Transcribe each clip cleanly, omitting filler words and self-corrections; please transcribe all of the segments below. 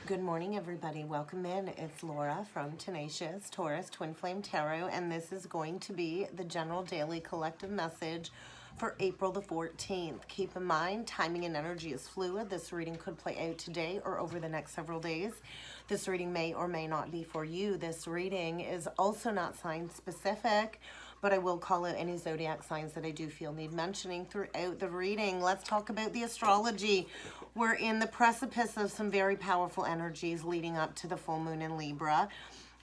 Good morning, everybody. Welcome in. It's Laura from Tenacious Taurus Twin Flame Tarot, and this is going to be the general daily collective message for April the 14th. Keep in mind, timing and energy is fluid. This reading could play out today or over the next several days. This reading may or may not be for you. This reading is also not sign specific, but I will call out any zodiac signs that I do feel need mentioning throughout the reading. Let's talk about the astrology. We're in the precipice of some very powerful energies leading up to the full moon in Libra.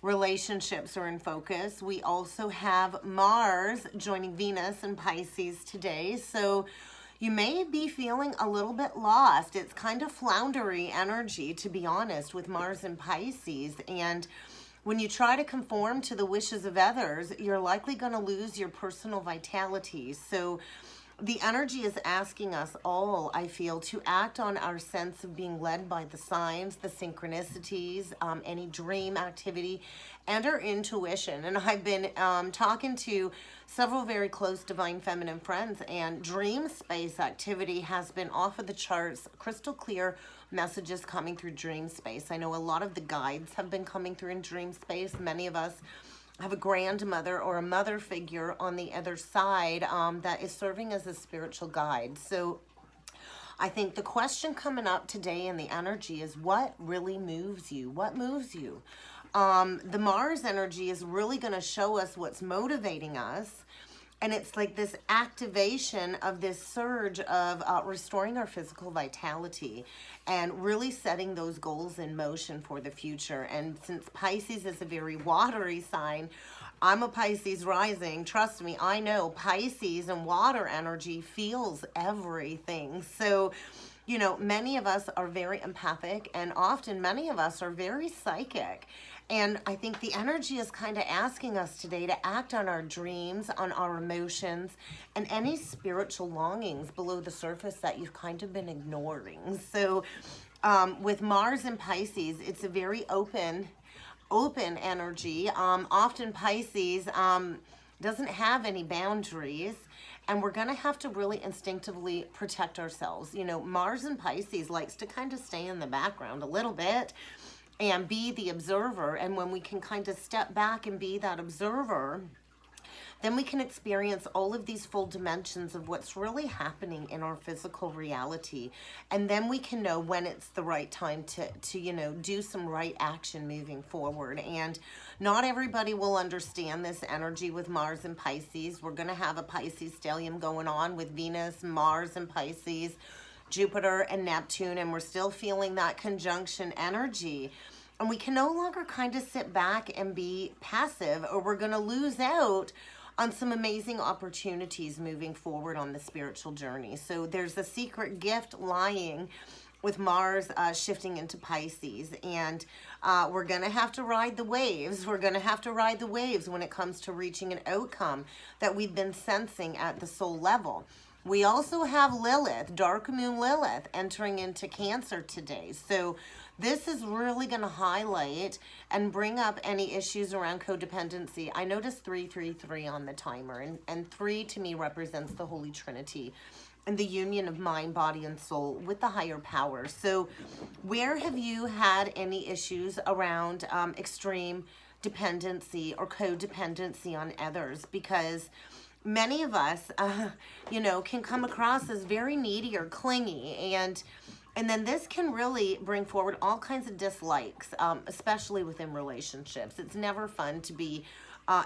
Relationships are in focus. We also have Mars joining Venus in Pisces today. So you may be feeling a little bit lost. It's kind of floundery energy, to be honest, with Mars in Pisces. And when you try to conform to the wishes of others, you're likely going to lose your personal vitality. So the energy is asking us all, I feel, to act on our sense of being led by the signs, the synchronicities, any dream activity, and our intuition. And I've been talking to several very close divine feminine friends, and dream space activity has been off of the charts, crystal clear messages coming through dream space. I know a lot of the guides have been coming through in dream space. Many of us have a grandmother or a mother figure on the other side that is serving as a spiritual guide. So I think the question coming up today in the energy is, what really moves you? What moves you? The Mars energy is really going to show us what's motivating us. And it's like this activation of this surge of restoring our physical vitality and really setting those goals in motion for the future. And since Pisces is a very watery sign, I'm a Pisces rising. Trust me, I know Pisces and water energy feels everything. So, you know, many of us are very empathic, and often many of us are very psychic. And I think the energy is kind of asking us today to act on our dreams, on our emotions, and any spiritual longings below the surface that you've kind of been ignoring. So with Mars and Pisces, it's a very open energy. Often Pisces doesn't have any boundaries, and we're going to have to really instinctively protect ourselves. You know, Mars and Pisces likes to kind of stay in the background a little bit and be the observer. And when we can kind of step back and be that observer, then we can experience all of these full dimensions of what's really happening in our physical reality. And then we can know when it's the right time to you know, do some right action moving forward. And not everybody will understand this energy with Mars and Pisces. We're going to have a Pisces stellium going on with Venus, Mars and Pisces, Jupiter and Neptune, and we're still feeling that conjunction energy. And we can no longer kind of sit back and be passive, or we're going to lose out on some amazing opportunities moving forward on the spiritual journey. So there's a secret gift lying with Mars shifting into Pisces, and we're going to have to ride the waves. We're going to have to ride the waves when it comes to reaching an outcome that we've been sensing at the soul level. We also have Lilith, Dark Moon Lilith, entering into Cancer today. So this is really going to highlight and bring up any issues around codependency. I noticed 333 on the timer, and 3 to me represents the Holy Trinity and the union of mind, body, and soul with the higher power. So where have you had any issues around extreme dependency or codependency on others? Because many of us, you know, can come across as very needy or clingy, and then this can really bring forward all kinds of dislikes, especially within relationships. It's never fun to be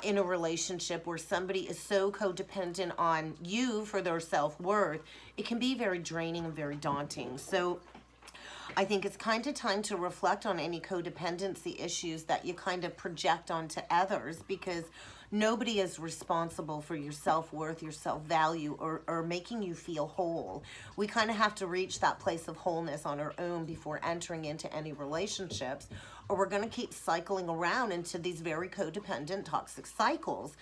in a relationship where somebody is so codependent on you for their self-worth. It can be very draining and very daunting. So I think it's kind of time to reflect on any codependency issues that you kind of project onto others, because nobody is responsible for your self-worth, your self-value, or making you feel whole. We kind of have to reach that place of wholeness on our own before entering into any relationships, or we're going to keep cycling around into these very codependent, toxic cycles.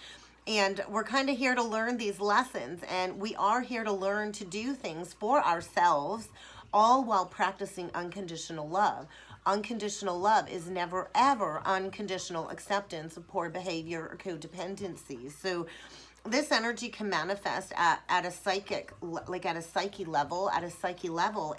And we're kind of here to learn these lessons, and we are here to learn to do things for ourselves, all while practicing unconditional love. Unconditional love is never, ever unconditional acceptance of poor behavior or codependency. So this energy can manifest at a psychic, like at a psyche level,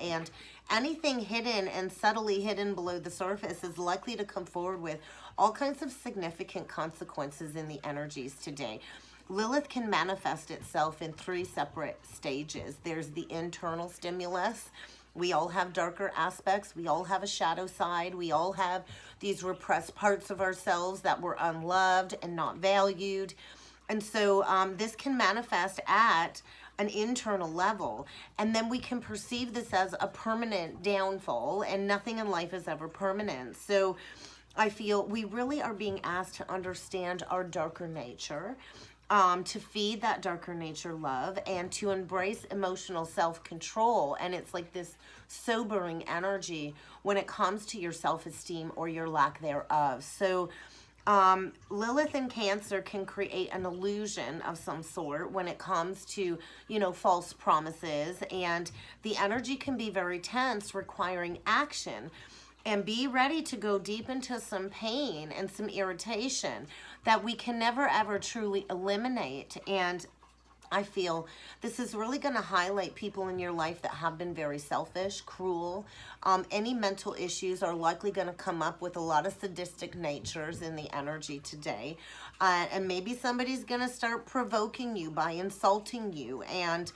and anything hidden and subtly hidden below the surface is likely to come forward with all kinds of significant consequences in the energies today. Lilith can manifest itself in 3 separate stages. There's the internal stimulus. We all have darker aspects. We all have a shadow side. We all have these repressed parts of ourselves that were unloved and not valued. And so this can manifest at an internal level, and then we can perceive this as a permanent downfall, and nothing in life is ever permanent. So I feel we really are being asked to understand our darker nature, to feed that darker nature love, and to embrace emotional self-control. And it's like this sobering energy when it comes to your self-esteem or your lack thereof. So Lilith in Cancer can create an illusion of some sort when it comes to, you know, false promises, and the energy can be very tense, requiring action. And be ready to go deep into some pain and some irritation that we can never ever truly eliminate. And I feel this is really going to highlight people in your life that have been very selfish, cruel. Any mental issues are likely going to come up with a lot of sadistic natures in the energy today. And maybe somebody's going to start provoking you by insulting you. And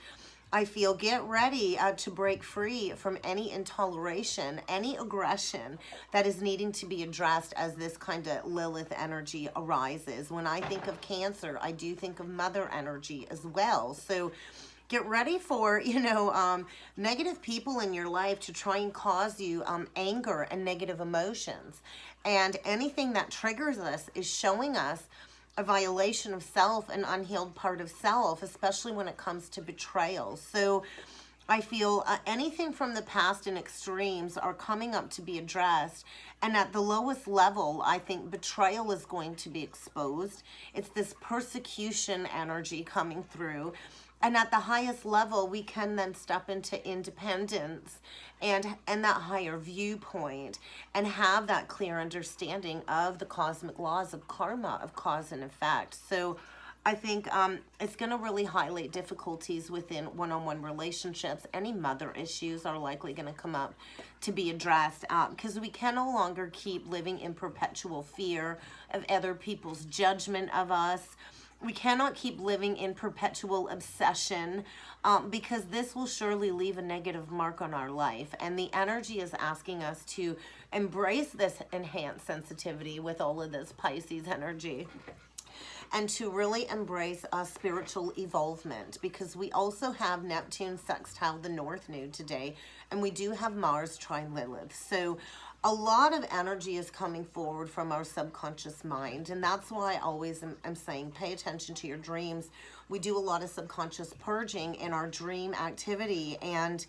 I feel get ready to break free from any intoleration, any aggression that is needing to be addressed as this kind of Lilith energy arises. When I think of Cancer, I do think of mother energy as well. So get ready for, you know, negative people in your life to try and cause you anger and negative emotions. And anything that triggers us is showing us a violation of self, an unhealed part of self, especially when it comes to betrayal. So I feel anything from the past and extremes are coming up to be addressed. And at the lowest level, I think betrayal is going to be exposed. It's this persecution energy coming through. And at the highest level, we can then step into independence and that higher viewpoint and have that clear understanding of the cosmic laws of karma, of cause and effect. So I think it's going to really highlight difficulties within one-on-one relationships. Any mother issues are likely going to come up to be addressed because we can no longer keep living in perpetual fear of other people's judgment of us. We cannot keep living in perpetual obsession because this will surely leave a negative mark on our life. And the energy is asking us to embrace this enhanced sensitivity with all of this Pisces energy, and to really embrace spiritual evolvement, because we also have Neptune sextile the North Node today, and we do have Mars trine Lilith. So a lot of energy is coming forward from our subconscious mind, and that's why I always am saying pay attention to your dreams. We do a lot of subconscious purging in our dream activity, and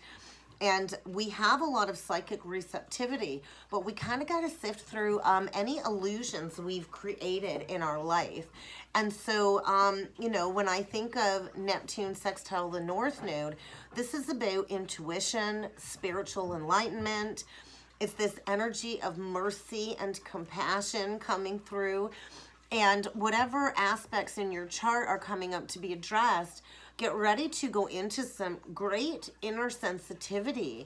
we have a lot of psychic receptivity, but we kind of got to sift through any illusions we've created in our life. And so, you know, when I think of Neptune sextile the North Node, this is about intuition, spiritual enlightenment. It's this energy of mercy and compassion coming through. And whatever aspects in your chart are coming up to be addressed, get ready to go into some great inner sensitivity.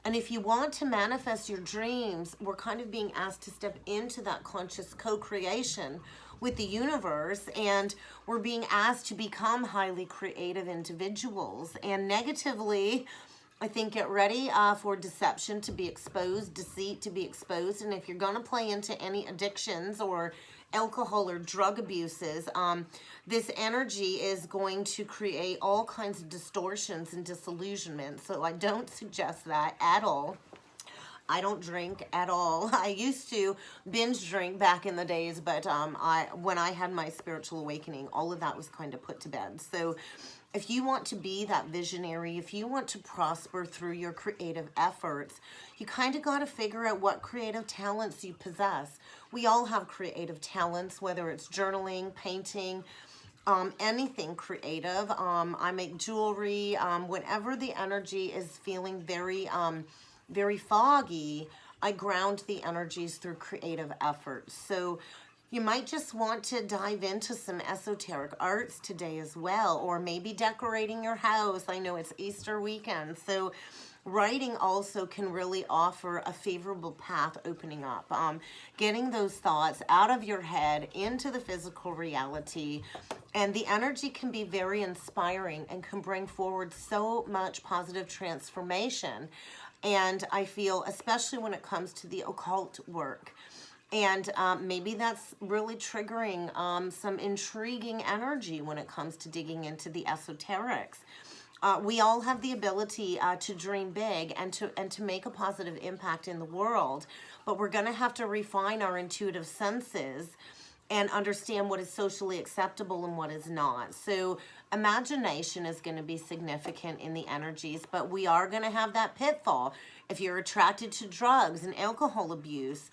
And if you want to manifest your dreams, we're kind of being asked to step into that conscious co-creation with the universe, and we're being asked to become highly creative individuals. And negatively, I think get ready for deception to be exposed, deceit to be exposed. And if you're going to play into any addictions or alcohol or drug abuses, this energy is going to create all kinds of distortions and disillusionment. So I don't suggest that at all. I don't drink at all. I used to binge drink back in the days, but when I had my spiritual awakening, all of that was kind of put to bed. So if you want to be that visionary, if you want to prosper through your creative efforts, you kind of got to figure out what creative talents you possess. We all have creative talents, whether it's journaling, painting, anything creative. I make jewelry. Whenever the energy is feeling very, very foggy, I ground the energies through creative efforts. So you might just want to dive into some esoteric arts today as well, or maybe decorating your house. I know it's Easter weekend, so writing also can really offer a favorable path opening up. Getting those thoughts out of your head into the physical reality. And the energy can be very inspiring and can bring forward so much positive transformation. And I feel, especially when it comes to the occult work, and maybe that's really triggering some intriguing energy when it comes to digging into the esoterics. We all have the ability to dream big and to make a positive impact in the world, but we're going to have to refine our intuitive senses and understand what is socially acceptable and what is not. So imagination is going to be significant in the energies, but we are going to have that pitfall. If you're attracted to drugs and alcohol abuse,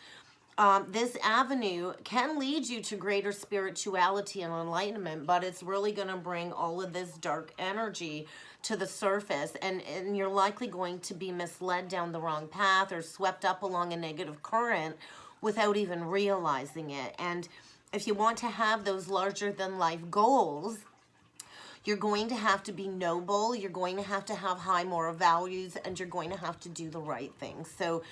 this avenue can lead you to greater spirituality and enlightenment, but it's really going to bring all of this dark energy to the surface, and you're likely going to be misled down the wrong path or swept up along a negative current without even realizing it. And if you want to have those larger than life goals, you're going to have to be noble, you're going to have high moral values, and you're going to have to do the right thing. So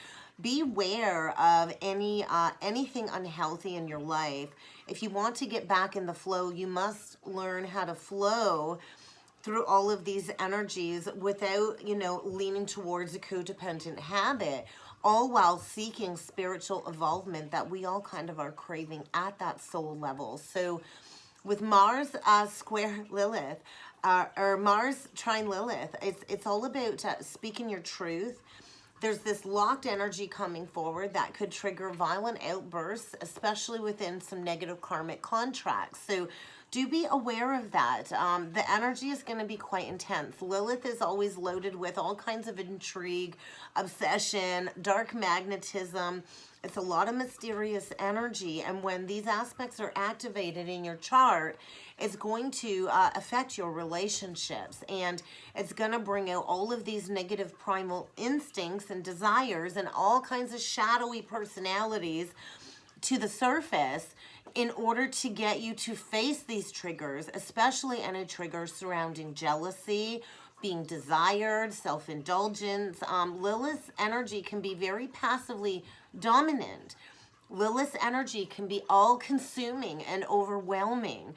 beware of anything unhealthy in your life. If you want to get back in the flow, you must learn how to flow through all of these energies without, leaning towards a codependent habit, all while seeking spiritual involvement that we all kind of are craving at that soul level. So with Mars square Lilith, or Mars trine Lilith, it's all about speaking your truth. There's this locked energy coming forward that could trigger violent outbursts, especially within some negative karmic contracts. So do be aware of that. The energy is going to be quite intense. Lilith is always loaded with all kinds of intrigue, obsession, dark magnetism. It's a lot of mysterious energy, and when these aspects are activated in your chart, it's going to affect your relationships, and it's going to bring out all of these negative primal instincts and desires and all kinds of shadowy personalities to the surface in order to get you to face these triggers, especially any triggers surrounding jealousy, being desired, self-indulgence. Lilith's energy can be very passively dominant. Lilith's energy can be all-consuming and overwhelming,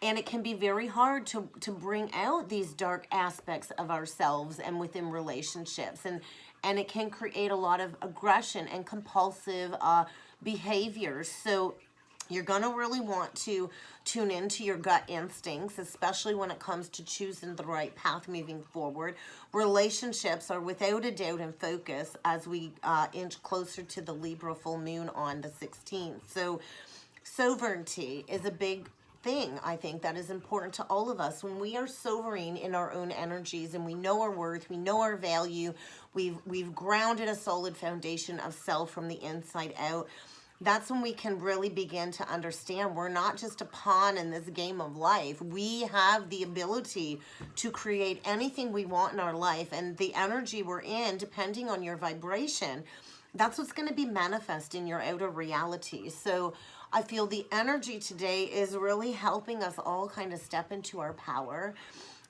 and it can be very hard to bring out these dark aspects of ourselves and within relationships, and it can create a lot of aggression and compulsive behaviors. So you're going to really want to tune into your gut instincts, especially when it comes to choosing the right path moving forward. Relationships are without a doubt in focus as we inch closer to the Libra full moon on the 16th. So sovereignty is a big thing, I think, that is important to all of us. When we are sovereign in our own energies and we know our worth, we know our value, we've grounded a solid foundation of self from the inside out, that's when we can really begin to understand we're not just a pawn in this game of life. We have the ability to create anything we want in our life, and the energy we're in, depending on your vibration, that's what's going to be manifest in your outer reality. So I feel the energy today is really helping us all kind of step into our power.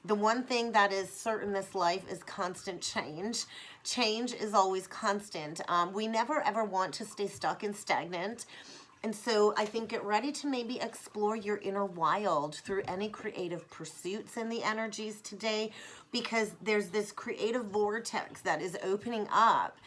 The one thing that is certain in this life is constant change. Change is always constant. We never ever want to stay stuck and stagnant. And so I think get ready to maybe explore your inner wild through any creative pursuits in the energies today, because there's this creative vortex that is opening up.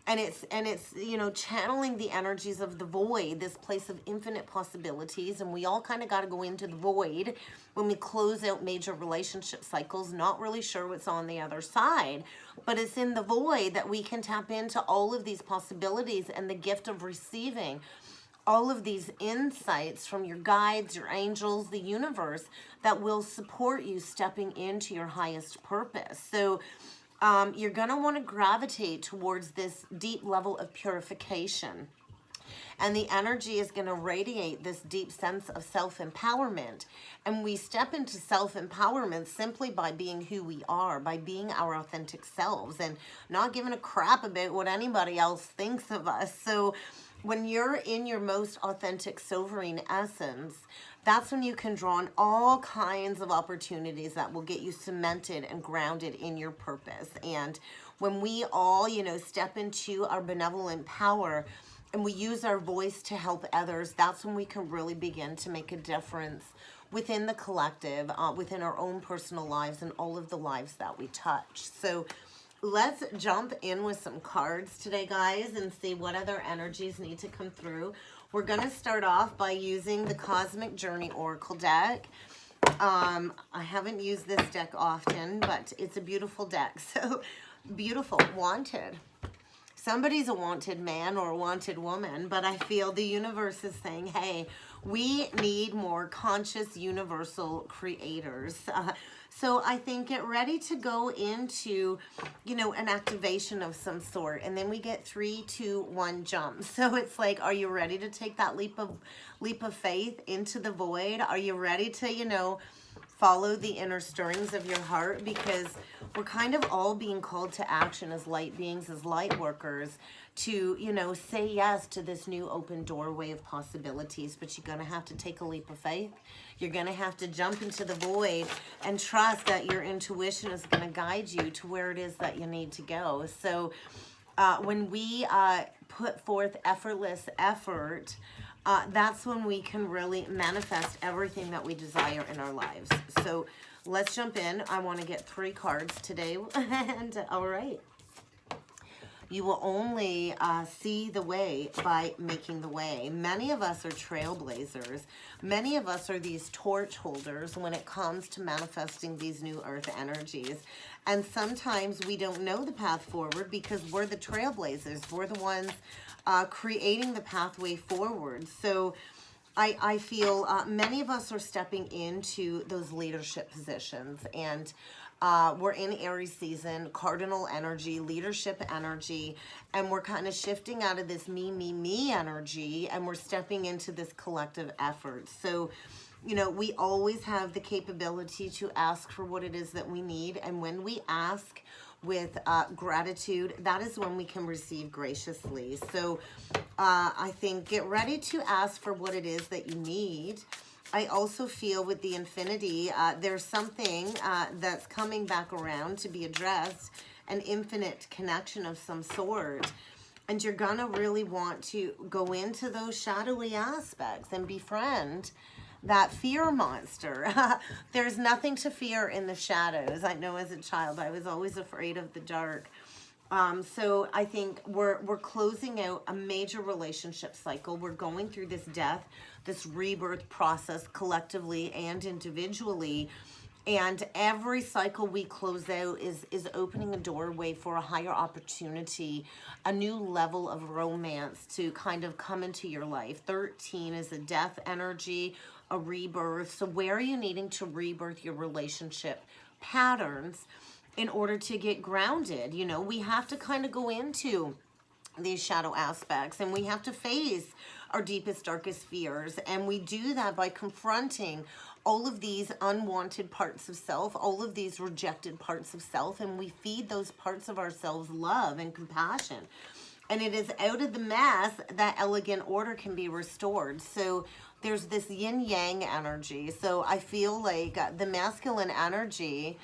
And it's channeling the energies of the void, this place of infinite possibilities. And we all kind of got to go into the void when we close out major relationship cycles, not really sure what's on the other side. But it's in the void that we can tap into all of these possibilities and the gift of receiving all of these insights from your guides, your angels, the universe that will support you stepping into your highest purpose. So you're going to want to gravitate towards this deep level of purification. And the energy is going to radiate this deep sense of self-empowerment. And we step into self-empowerment simply by being who we are, by being our authentic selves and not giving a crap about what anybody else thinks of us. So when you're in your most authentic sovereign essence, that's when you can draw on all kinds of opportunities that will get you cemented and grounded in your purpose. And when we all, you know, step into our benevolent power and we use our voice to help others, that's when we can really begin to make a difference within the collective, within our own personal lives and all of the lives that we touch. So let's jump in with some cards today, guys, and see what other energies need to come through. We're going to start off by using the Cosmic Journey Oracle deck. I haven't used this deck often, but it's a beautiful deck. So beautiful. Wanted. Somebody's a wanted man or a wanted woman, but I feel the universe is saying, hey, we need more conscious universal creators. So I think get ready to go into, you know, an activation of some sort. And then we get 3, 2, 1 jump. So it's like, are you ready to take that leap of faith into the void? Are you ready to, you know, follow the inner stirrings of your heart? Because we're kind of all being called to action as light beings, as light workers, to, you know, say yes to this new open doorway of possibilities. But you're going to have to take a leap of faith. You're going to have to jump into the void and trust that your intuition is going to guide you to where it is that you need to go. So when we put forth effortless effort, that's when we can really manifest everything that we desire in our lives. So let's jump in. I want to get 3 cards today. And all right. You will only see the way by making the way. Many of us are trailblazers. Many of us are these torch holders when it comes to manifesting these new earth energies. And sometimes we don't know the path forward because we're the trailblazers. We're the ones creating the pathway forward. So I feel many of us are stepping into those leadership positions, and we're in Aries season, cardinal energy, leadership energy, and we're kind of shifting out of this me energy, and we're stepping into this collective effort. So, you know, we always have the capability to ask for what it is that we need, and when we ask with gratitude, that is when we can receive graciously. So I think get ready to ask for what it is that you need. I also feel with the infinity, there's something that's coming back around to be addressed, an infinite connection of some sort. And you're gonna really want to go into those shadowy aspects and befriend that fear monster. There's nothing to fear in the shadows. I know as a child, I was always afraid of the dark. So I think we're closing out a major relationship cycle. We're going through this death, this rebirth process collectively and individually. And every cycle we close out is opening a doorway for a higher opportunity, a new level of romance to kind of come into your life. 13 is a death energy, a rebirth. So where are you needing to rebirth your relationship patterns in order to get grounded? You know, we have to kind of go into these shadow aspects, and we have to face our deepest, darkest fears. And we do that by confronting all of these unwanted parts of self, all of these rejected parts of self, and we feed those parts of ourselves love and compassion. And it is out of the mess that elegant order can be restored. So there's this yin-yang energy. So I feel like the masculine energy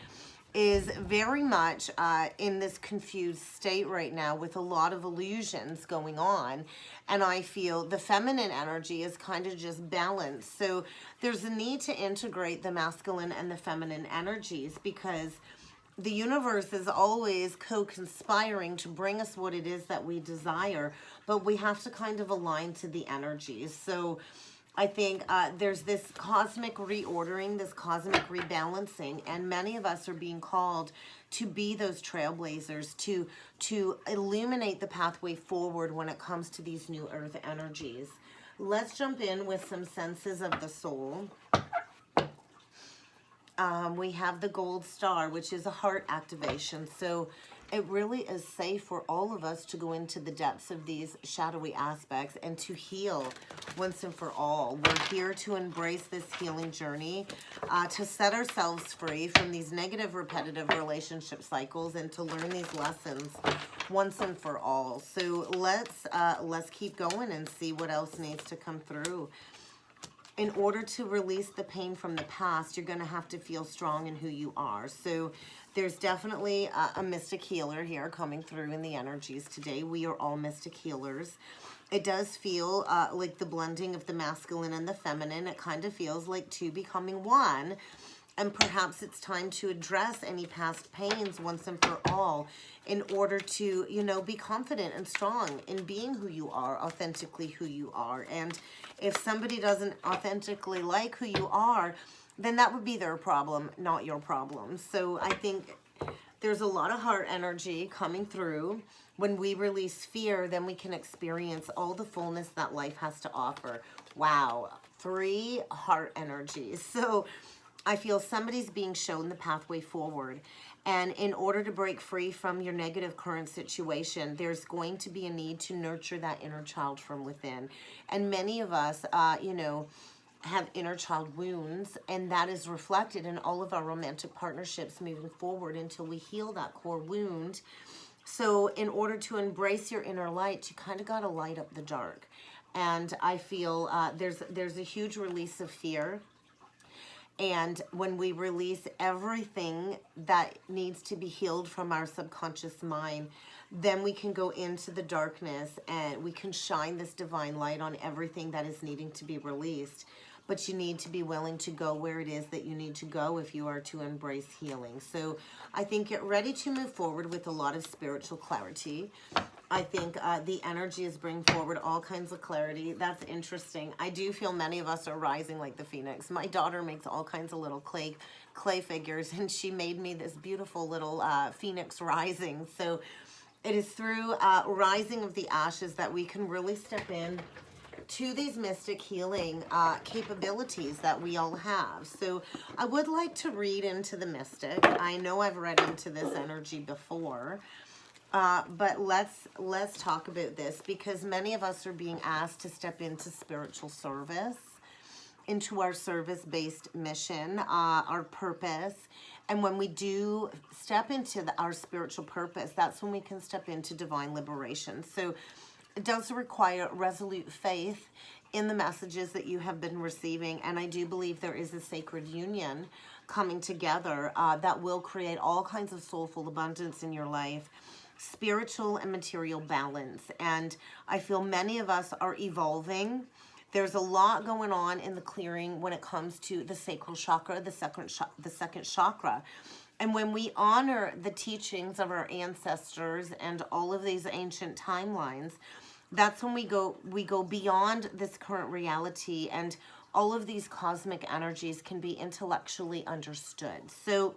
is very much in this confused state right now with a lot of illusions going on. And I feel the feminine energy is kind of just balanced. So there's a need to integrate the masculine and the feminine energies, because the universe is always co-conspiring to bring us what it is that we desire, but we have to kind of align to the energies. So I think there's this cosmic reordering, this cosmic rebalancing, and many of us are being called to be those trailblazers, to illuminate the pathway forward when it comes to these new earth energies. Let's jump in with some senses of the soul. We have the gold star, which is a heart activation. So it really is safe for all of us to go into the depths of these shadowy aspects and to heal once and for all. We're here to embrace this healing journey, to set ourselves free from these negative, repetitive relationship cycles, and to learn these lessons once and for all. So let's keep going and see what else needs to come through. in order to release the pain from the past, you're going to have to feel strong in who you are. So there's definitely a mystic healer here coming through in the energies today. We are all mystic healers. It does feel like the blending of the masculine and the feminine. It kind of feels like two becoming one. And perhaps it's time to address any past pains once and for all in order to, you know, be confident and strong in being who you are, authentically who you are. And if somebody doesn't authentically like who you are, then that would be their problem, not your problem. So I think there's a lot of heart energy coming through. When we release fear, then we can experience all the fullness that life has to offer. Wow, 3 heart energies. So I feel somebody's being shown the pathway forward. And in order to break free from your negative current situation, there's going to be a need to nurture that inner child from within. And many of us, you know, have inner child wounds, and that is reflected in all of our romantic partnerships moving forward until we heal that core wound. So in order to embrace your inner light, you kind of got to light up the dark. And I feel there's a huge release of fear. And when we release everything that needs to be healed from our subconscious mind, then we can go into the darkness and we can shine this divine light on everything that is needing to be released. But you need to be willing to go where it is that you need to go if you are to embrace healing. So I think get ready to move forward with a lot of spiritual clarity. I think the energy is bringing forward all kinds of clarity. That's interesting. I do feel many of us are rising like the phoenix. My daughter makes all kinds of little clay figures, and she made me this beautiful little phoenix rising. So it is through rising of the ashes that we can really step in to these mystic healing capabilities that we all have. So I would like to read into the mystic. I know I've read into this energy before. But let's talk about this, because many of us are being asked to step into spiritual service, into our service-based mission, our purpose. And when we do step into our spiritual purpose, that's when we can step into divine liberation. So it does require resolute faith in the messages that you have been receiving. And I do believe there is a sacred union coming together that will create all kinds of soulful abundance in your life. Spiritual and material balance. And I feel many of us are evolving. There's a lot going on in the clearing when it comes to the sacral chakra, the second chakra. And when we honor the teachings of our ancestors and all of these ancient timelines, that's when we go beyond this current reality, and all of these cosmic energies can be intellectually understood. So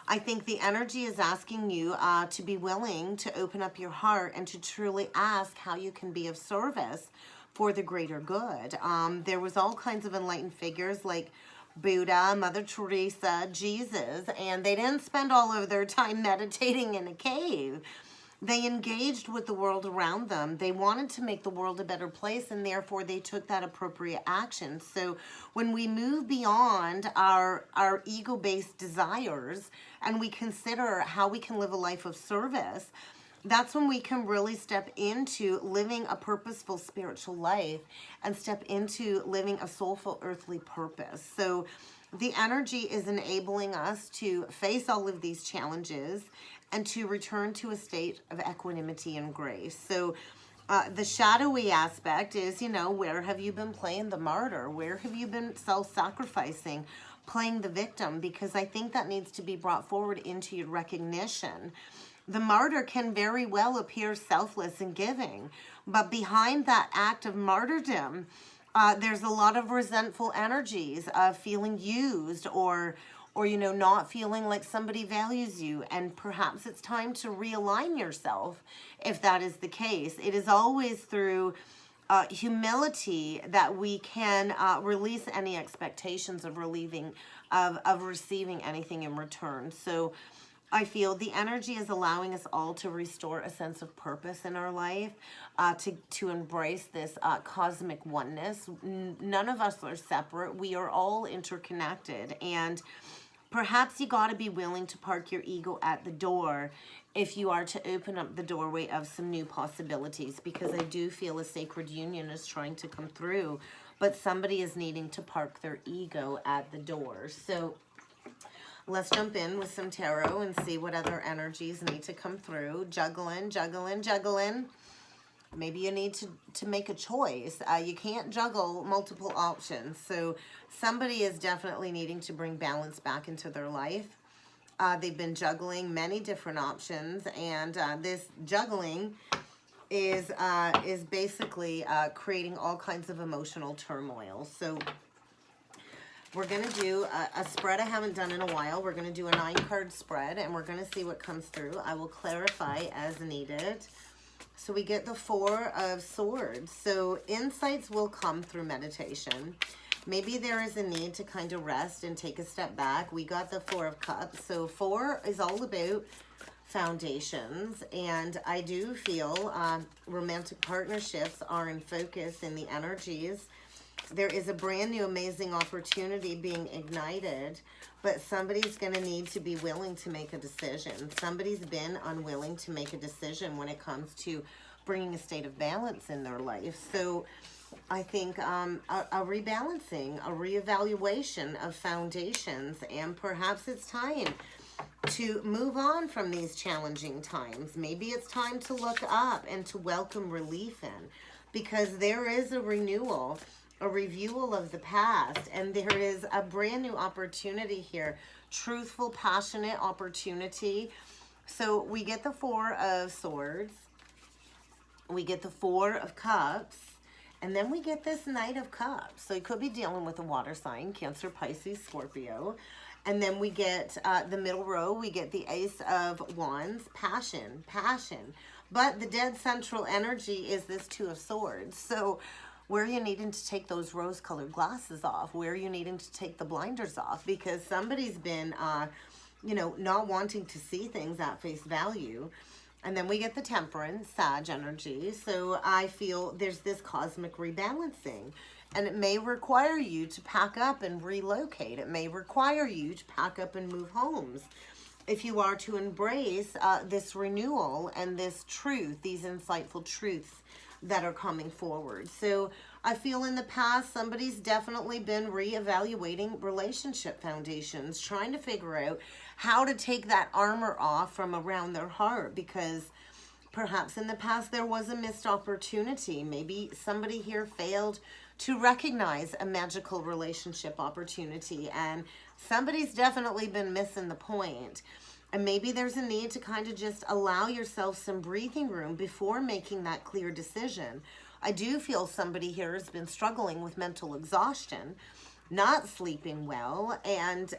I think the energy is asking you to be willing to open up your heart and to truly ask how you can be of service for the greater good. There was all kinds of enlightened figures like Buddha, Mother Teresa, Jesus, and they didn't spend all of their time meditating in a cave. They engaged with the world around them. They wanted to make the world a better place, and therefore they took that appropriate action. So when we move beyond our ego-based desires and we consider how we can live a life of service, that's when we can really step into living a purposeful spiritual life and step into living a soulful earthly purpose. So the energy is enabling us to face all of these challenges and to return to a state of equanimity and grace. So the shadowy aspect is, you know, where have you been playing the martyr? Where have you been self-sacrificing, playing the victim? Because I think that needs to be brought forward into your recognition. The martyr can very well appear selfless and giving, but behind that act of martyrdom, there's a lot of resentful energies of feeling used or you know, not feeling like somebody values you. And perhaps it's time to realign yourself if that is the case. It is always through humility that we can release any expectations of receiving anything in return. So I feel the energy is allowing us all to restore a sense of purpose in our life, to embrace this cosmic oneness. None of us are separate. We are all interconnected. And perhaps you got to be willing to park your ego at the door if you are to open up the doorway of some new possibilities, because I do feel a sacred union is trying to come through. but somebody is needing to park their ego at the door. So let's jump in with some tarot and see what other energies need to come through. Juggling, juggling, juggling. Maybe you need to make a choice. You can't juggle multiple options. So somebody is definitely needing to bring balance back into their life. They've been juggling many different options, and this juggling is basically creating all kinds of emotional turmoil. So we're going to do a spread I haven't done in a while. We're going to do a 9-card spread, and we're going to see what comes through. I will clarify as needed. So we get the 4 of Swords. So insights will come through meditation. Maybe there is a need to kind of rest and take a step back. We got the 4 of Cups. So 4 is all about foundations, and I do feel romantic partnerships are in focus in the energies. There is a brand new amazing opportunity being ignited, but somebody's going to need to be willing to make a decision. Somebody's been unwilling to make a decision when it comes to bringing a state of balance in their life. So I think a rebalancing, a reevaluation of foundations, and perhaps it's time to move on from these challenging times. Maybe it's time to look up and to welcome relief in, because there is a renewal, a review of the past, and there is a brand new opportunity here. Truthful, passionate opportunity. So we get the 4 of Swords, we get the 4 of Cups, and then we get this Knight of Cups. So you could be dealing with a water sign, Cancer, Pisces, Scorpio. And then we get the middle row, we get the Ace of Wands, passion, passion. But the dead central energy is this 2 of Swords. So where are you needing to take those rose-colored glasses off? Where are you needing to take the blinders off? Because somebody's been, not wanting to see things at face value. And then we get the Temperance, Sag energy. So I feel there's this cosmic rebalancing. And it may require you to pack up and relocate. It may require you to pack up and move homes. If you are to embrace this renewal and this truth, these insightful truths that are coming forward. So I feel in the past, somebody's definitely been reevaluating relationship foundations, trying to figure out how to take that armor off from around their heart, because perhaps in the past there was a missed opportunity. Maybe somebody here failed to recognize a magical relationship opportunity, and somebody's definitely been missing the point. And maybe there's a need to kind of just allow yourself some breathing room before making that clear decision. I do feel somebody here has been struggling with mental exhaustion, not sleeping well, and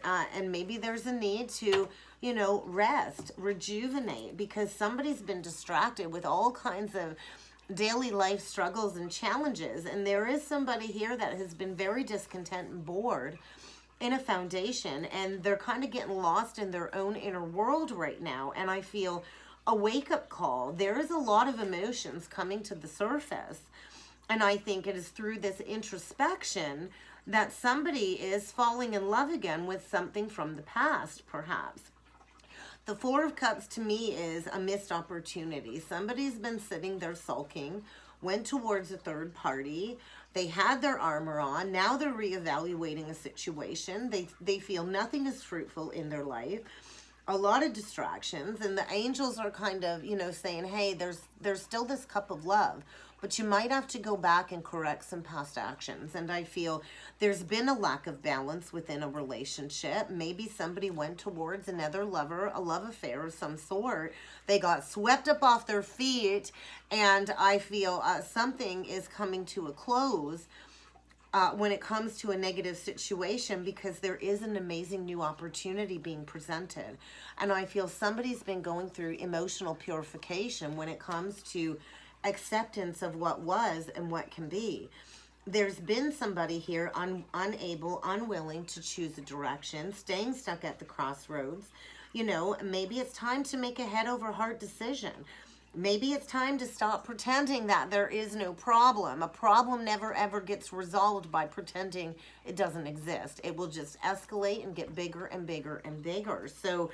maybe there's a need to, rest, rejuvenate, because somebody's been distracted with all kinds of daily life struggles and challenges. And there is somebody here that has been very discontent and bored in a foundation, and they're kind of getting lost in their own inner world right now. And I feel a wake-up call. There is a lot of emotions coming to the surface, and I think it is through this introspection that somebody is falling in love again with something from the past, perhaps. The 4 of Cups to me is a missed opportunity. Somebody's been sitting there sulking, went towards a third party. They had their armor on. Now they're reevaluating a situation. They feel nothing is fruitful in their life. A lot of distractions, and the angels are kind of, saying, hey, there's still this cup of love, but you might have to go back and correct some past actions. And I feel there's been a lack of balance within a relationship. Maybe somebody went towards another lover, a love affair of some sort. They got swept up off their feet, and I feel something is coming to a close when it comes to a negative situation, because there is an amazing new opportunity being presented. And I feel somebody's been going through emotional purification when it comes to acceptance of what was and what can be. There's been somebody here unable, unwilling to choose a direction, staying stuck at the crossroads. Maybe it's time to make a head over heart decision. Maybe it's time to stop pretending that there is no problem. A problem never ever gets resolved by pretending it doesn't exist. It will just escalate and get bigger and bigger and bigger. So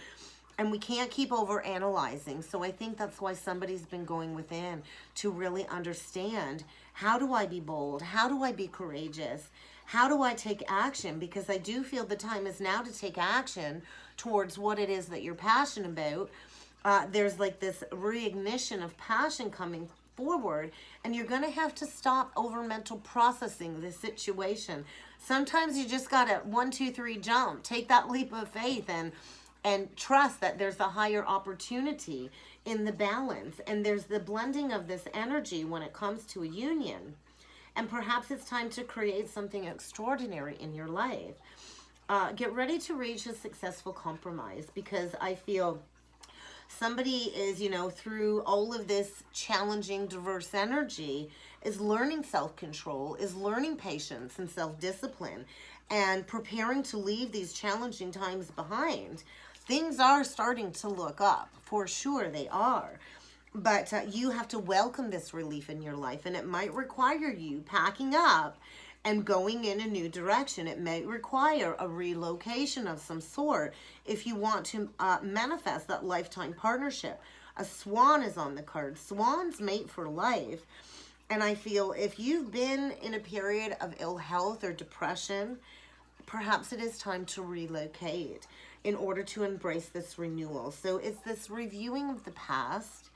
And we can't keep over analyzing. So I think that's why somebody's been going within to really understand, how do I be bold? How do I be courageous? How do I take action? Because I do feel the time is now to take action towards what it is that you're passionate about. There's like this reignition of passion coming forward, and you're going to have to stop over mental processing this situation. Sometimes you just got to 1, 2, 3 jump, take that leap of faith, and trust that there's a higher opportunity in the balance. And there's the blending of this energy when it comes to a union. And perhaps it's time to create something extraordinary in your life. Get ready to reach a successful compromise, because I feel somebody is, you know, through all of this challenging, diverse energy, is learning self-control, is learning patience and self-discipline, and preparing to leave these challenging times behind. Things are starting to look up, for sure they are. But you have to welcome this relief in your life, and it might require you packing up and going in a new direction. It may require a relocation of some sort if you want to manifest that lifetime partnership. A swan is on the card. Swans mate for life. And I feel if you've been in a period of ill health or depression, perhaps it is time to relocate in order to embrace this renewal. So it's this reviewing of the past,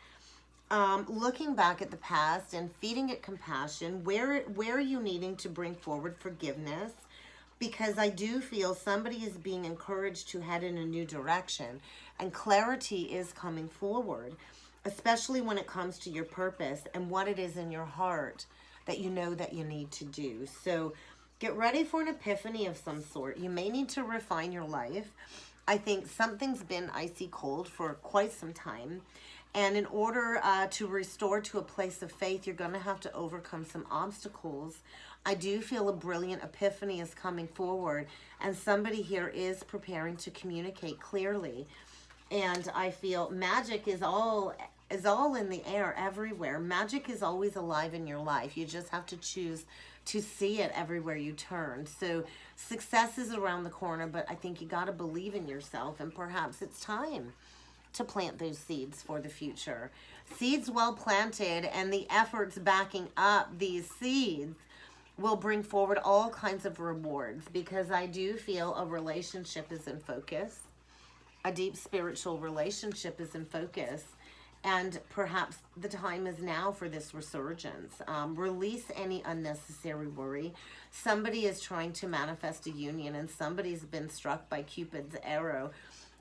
looking back at the past and feeding it compassion. Where are you needing to bring forward forgiveness? Because I do feel somebody is being encouraged to head in a new direction, and clarity is coming forward, especially when it comes to your purpose and what it is in your heart that you know that you need to do. So get ready for an epiphany of some sort. You may need to refine your life. I think something's been icy cold for quite some time. And in order to restore to a place of faith, you're going to have to overcome some obstacles. I do feel a brilliant epiphany is coming forward, and somebody here is preparing to communicate clearly. And I feel magic is all in the air everywhere. Magic is always alive in your life. You just have to choose to see it everywhere you turn. So success is around the corner, but I think you got to believe in yourself, and perhaps it's time to plant those seeds for the future. Seeds well planted and the efforts backing up these seeds will bring forward all kinds of rewards, because I do feel a relationship is in focus. A deep spiritual relationship is in focus. And perhaps the time is now for this resurgence. Release any unnecessary worry. Somebody is trying to manifest a union, and somebody's been struck by Cupid's arrow.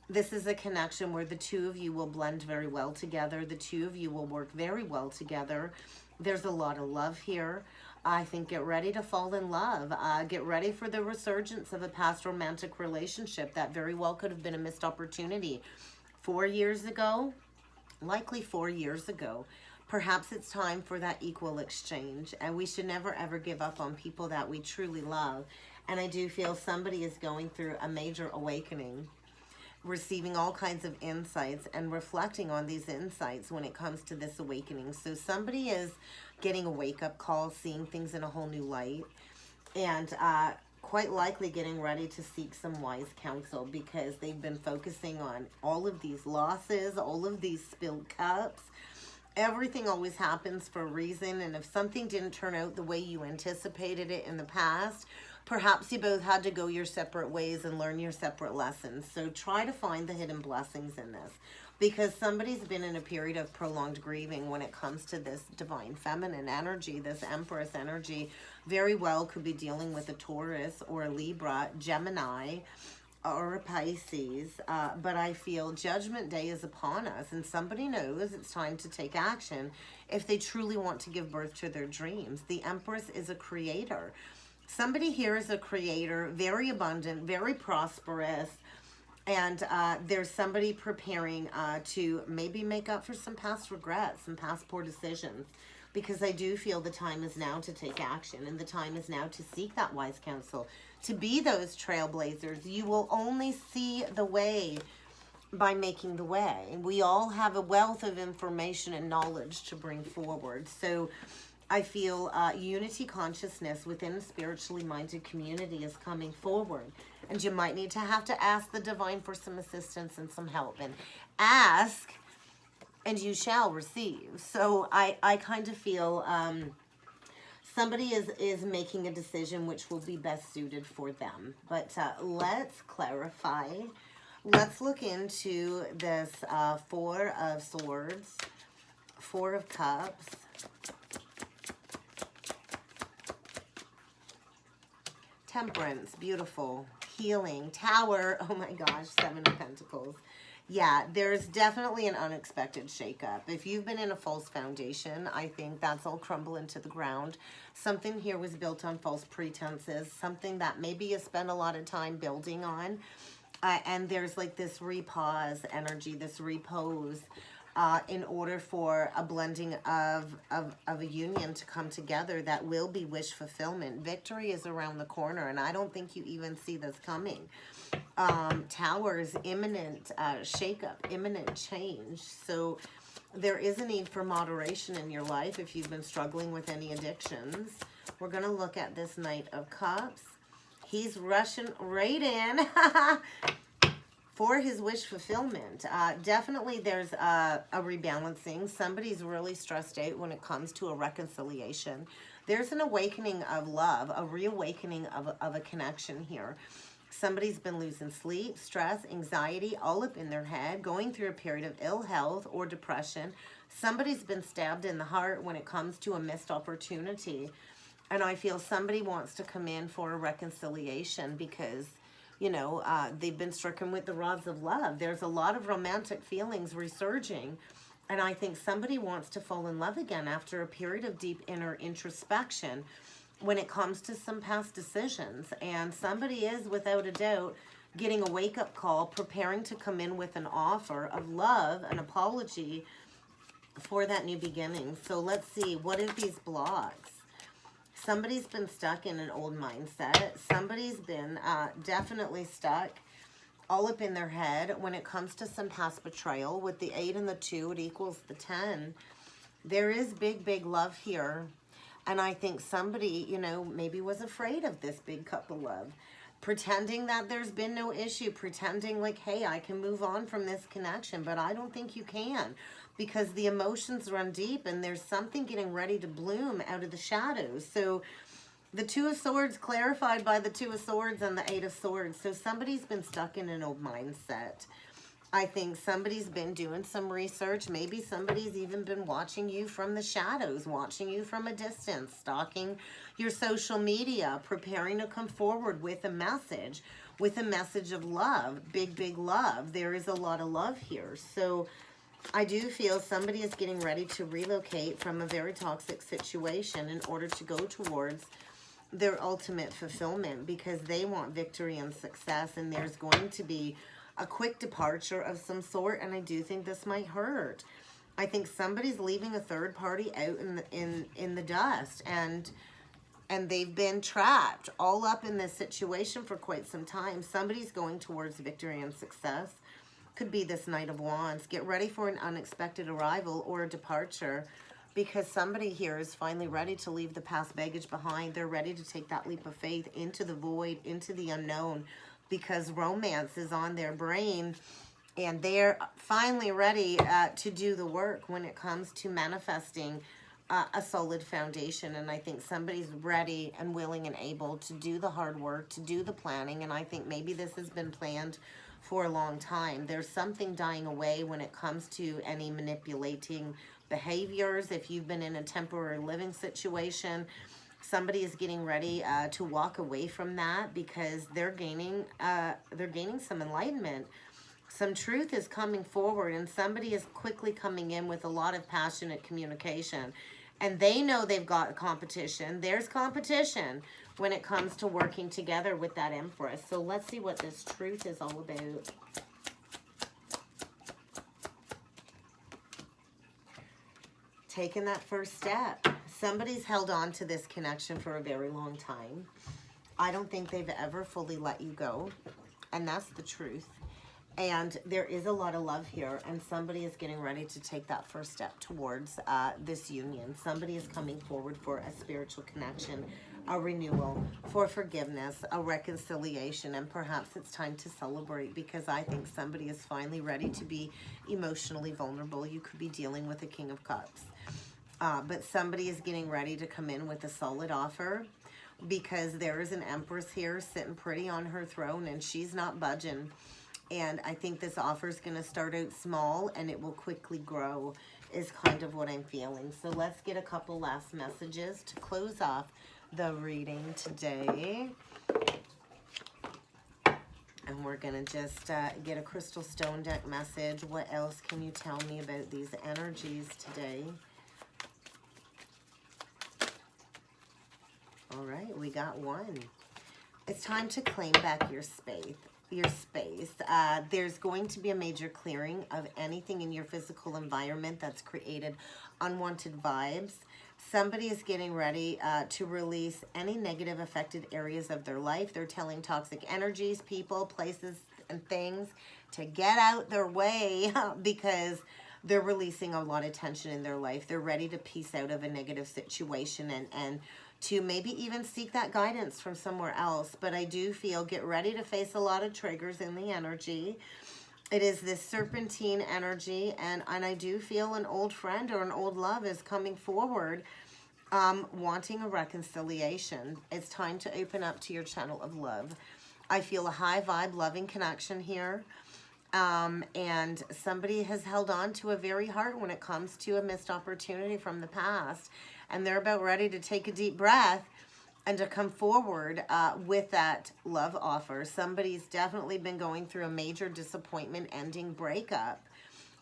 This is a connection where the two of you will blend very well together. The two of you will work very well together. There's a lot of love here. I think get ready to fall in love. Get ready for the resurgence of a past romantic relationship that very well could have been a missed opportunity 4 years ago. Likely 4 years ago. Perhaps it's time for that equal exchange, and we should never ever give up on people that we truly love. And I do feel somebody is going through a major awakening, receiving all kinds of insights and reflecting on these insights when it comes to this awakening. So somebody is getting a wake-up call, seeing things in a whole new light, and quite likely getting ready to seek some wise counsel, because they've been focusing on all of these losses, all of these spilled cups. Everything always happens for a reason, and if something didn't turn out the way you anticipated it in the past, perhaps you both had to go your separate ways and learn your separate lessons. So try to find the hidden blessings in this, because somebody's been in a period of prolonged grieving when it comes to this divine feminine energy, this Empress energy. Very well could be dealing with a Taurus or a Libra, Gemini, or a Pisces. But I feel Judgment Day is upon us, and somebody knows it's time to take action if they truly want to give birth to their dreams. The Empress is a creator. Somebody here is a creator, very abundant, very prosperous, and there's somebody preparing to maybe make up for some past regrets, some past poor decisions, because I do feel the time is now to take action, and the time is now to seek that wise counsel, to be those trailblazers. You will only see the way by making the way. We all have a wealth of information and knowledge to bring forward. So I feel unity consciousness within a spiritually minded community is coming forward. And you might need to have to ask the divine for some assistance and some help. And ask, and you shall receive. So I kind of feel somebody is making a decision which will be best suited for them. But let's clarify. Let's look into this Four of Swords, Four of Cups, Temperance, beautiful, healing, Tower, oh my gosh, Seven of Pentacles. Yeah, there's definitely an unexpected shakeup. If you've been in a false foundation, I think that's all crumble into the ground. Something here was built on false pretenses, something that maybe you spent a lot of time building on. And there's like this repause energy, this repose, in order for a blending of a union to come together that will be wish fulfillment. Victory is around the corner, and I don't think you even see this coming. Towers, imminent shakeup, imminent change. So there is a need for moderation in your life if you've been struggling with any addictions. We're going to look at this Knight of Cups. He's rushing right in for his wish fulfillment. Definitely there's a rebalancing. Somebody's really stressed out when it comes to a reconciliation. There's an awakening of love, a reawakening of a connection here. Somebody's been losing sleep, stress, anxiety, all up in their head, going through a period of ill health or depression. Somebody's been stabbed in the heart when it comes to a missed opportunity. And I feel somebody wants to come in for a reconciliation because, you know, they've been stricken with the rods of love. There's a lot of romantic feelings resurging. And I think somebody wants to fall in love again after a period of deep inner introspection when it comes to some past decisions. And somebody is, without a doubt, getting a wake-up call, preparing to come in with an offer of love, an apology for that new beginning. So let's see, what are these blocks? Somebody's been stuck in an old mindset. Somebody's been definitely stuck all up in their head when it comes to some past betrayal. With the 8 and the 2, it equals the 10. There is big, big love here. And I think somebody, you know, maybe was afraid of this big cup of love. Pretending that there's been no issue. Pretending like, hey, I can move on from this connection. But I don't think you can. Because the emotions run deep and there's something getting ready to bloom out of the shadows. So the 2 of Swords clarified by the 2 of Swords and the 8 of Swords. So somebody's been stuck in an old mindset. I think somebody's been doing some research. Maybe somebody's even been watching you from the shadows, watching you from a distance, stalking your social media, preparing to come forward with a message of love, big, big love. There is a lot of love here. So I do feel somebody is getting ready to relocate from a very toxic situation in order to go towards their ultimate fulfillment because they want victory and success, and there's going to be a quick departure of some sort, and I do think this might hurt. I think somebody's leaving a third party out in the dust, and they've been trapped all up in this situation for quite some time. Somebody's going towards victory and success. Could be this Knight of Wands. Get ready for an unexpected arrival or a departure because somebody here is finally ready to leave the past baggage behind. They're ready to take that leap of faith into the void, into the unknown, because romance is on their brain and they're finally ready to do the work when it comes to manifesting a solid foundation. And I think somebody's ready and willing and able to do the hard work, to do the planning. And I think maybe this has been planned for a long time. There's something dying away when it comes to any manipulating behaviors. If you've been in a temporary living situation, somebody is getting ready to walk away from that because they're gaining some enlightenment. Some truth is coming forward, and somebody is quickly coming in with a lot of passionate communication. And they know they've got competition. There's competition when it comes to working together with that Empress. So let's see what this truth is all about. Taking that first step. Somebody's held on to this connection for a very long time. I don't think they've ever fully let you go. And that's the truth. And there is a lot of love here, and somebody is getting ready to take that first step towards this union. Somebody is coming forward for a spiritual connection, a renewal, for forgiveness, a reconciliation, and perhaps it's time to celebrate, because I think somebody is finally ready to be emotionally vulnerable. You could be dealing with a King of Cups. But somebody is getting ready to come in with a solid offer, because there is an Empress here sitting pretty on her throne, and she's not budging. And I think this offer is going to start out small and it will quickly grow, is kind of what I'm feeling. So let's get a couple last messages to close off the reading today. And we're going to just get a crystal stone deck message. What else can you tell me about these energies today? All right, we got one. It's time to claim back your space. There's going to be a major clearing of anything in your physical environment that's created unwanted vibes. Somebody is getting ready to release any negative affected areas of their life. They're telling toxic energies, people, places, and things to get out their way because they're releasing a lot of tension in their life. They're ready to peace out of a negative situation and to maybe even seek that guidance from somewhere else. But I do feel, get ready to face a lot of triggers in the energy. It is this serpentine energy, and I do feel an old friend or an old love is coming forward, wanting a reconciliation. It's time to open up to your channel of love. I feel a high vibe, loving connection here. And somebody has held on to a very heart when it comes to a missed opportunity from the past. And they're about ready to take a deep breath and to come forward with that love offer. Somebody's definitely been going through a major disappointment, ending, breakup.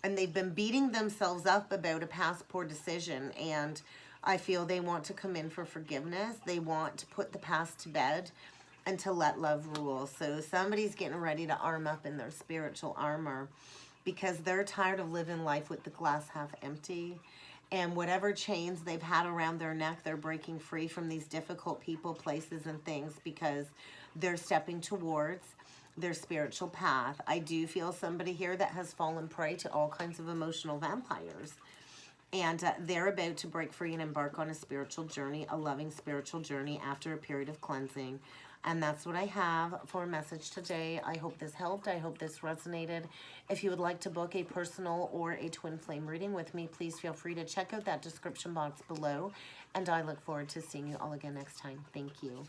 And they've been beating themselves up about a past poor decision. And I feel they want to come in for forgiveness. They want to put the past to bed and to let love rule. So somebody's getting ready to arm up in their spiritual armor because they're tired of living life with the glass half empty. And whatever chains they've had around their neck, they're breaking free from these difficult people, places, and things because they're stepping towards their spiritual path. I do feel somebody here that has fallen prey to all kinds of emotional vampires. And they're about to break free and embark on a spiritual journey, a loving spiritual journey after a period of cleansing. And that's what I have for a message today. I hope this helped. I hope this resonated. If you would like to book a personal or a twin flame reading with me, please feel free to check out that description box below. And I look forward to seeing you all again next time. Thank you.